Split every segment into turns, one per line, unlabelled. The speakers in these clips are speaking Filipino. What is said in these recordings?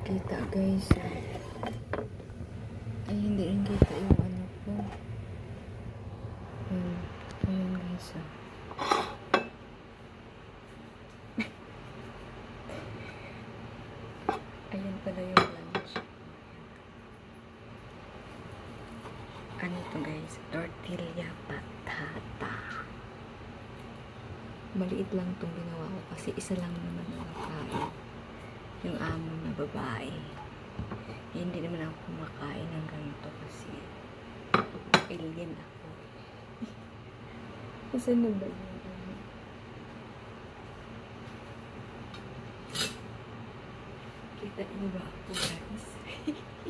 kita guys. Ay, hindi rin kita yung ano ko. Ayan guys. Ayan pala yung lunch. Ano to guys? Tortilla patata. Maliit lang itong ginawa ko kasi isa lang naman nakakain. Yung amo na babae. Hindi naman ako kumakain ng ganito kasi alien ako. Kasi ano ba yun? Kita niyo ba ako guys?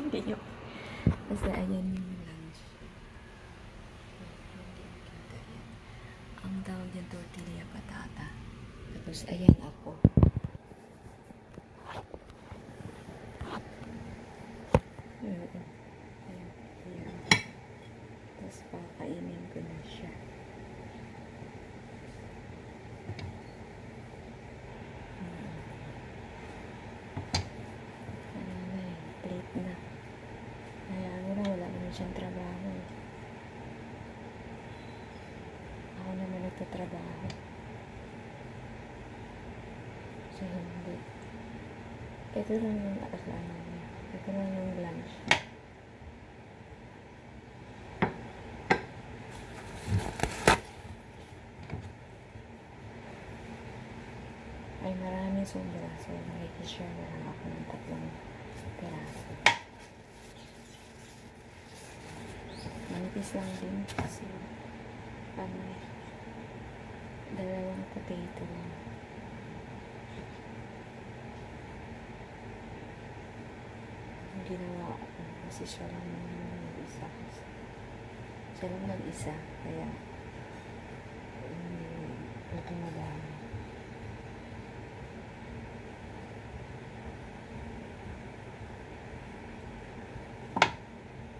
Hindi nyo. Basta ayan yung lunch. Ang tawag yung tortilla patata. Tapos ayan ako. Ayan. Tapos pakainin ko na siya. Plate na. Hayaan mo na, wala naman siyang trabaho. Ako naman nagtatrabaho. So, hindi. Ito lang yung akasama niya. Ito lang yung lunch. Ay, maraming sobra. So, makikishare na lang ako ng 3 piraso. Manipis lang din kasi ano, 2 potato lang. Ang ginawa ko kasi siya lang mag-isa. Siya lang mag-isa. Kaya ito madami.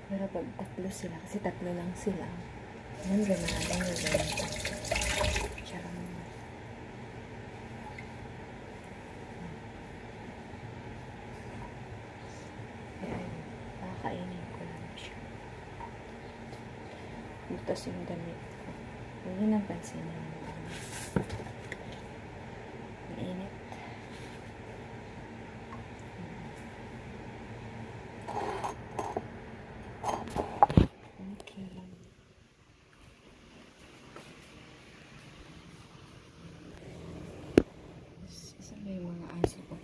Pero pag 3 sila, kasi 3 lang sila, yun rin na lang yung ganito. Charang naman. Kaya yun, pakakainin ko lang siya. Butas yung damit ko. Huwag yun ang pansin yung damit. Mainit.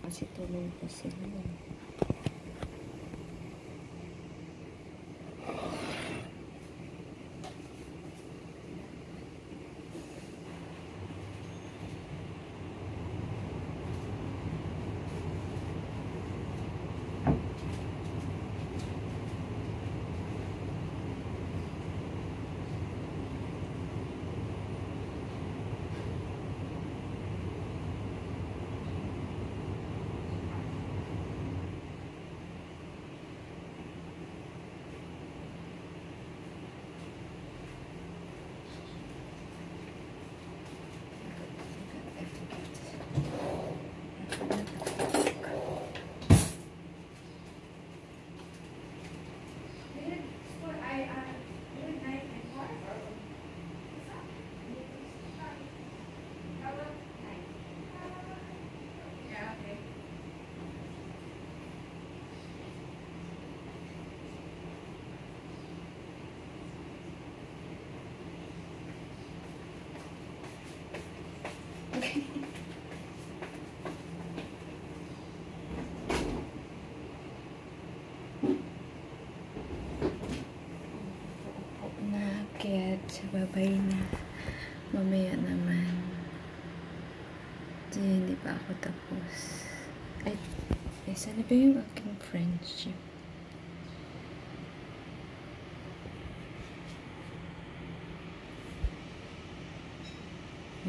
Kasi tulong ko sila. Kaya babay na. Mamaya naman. Hindi pa ako tapos. Ay, sana ba yung aking friendship?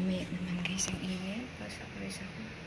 Mamaya naman guys ang ingay. Pasok guys ako.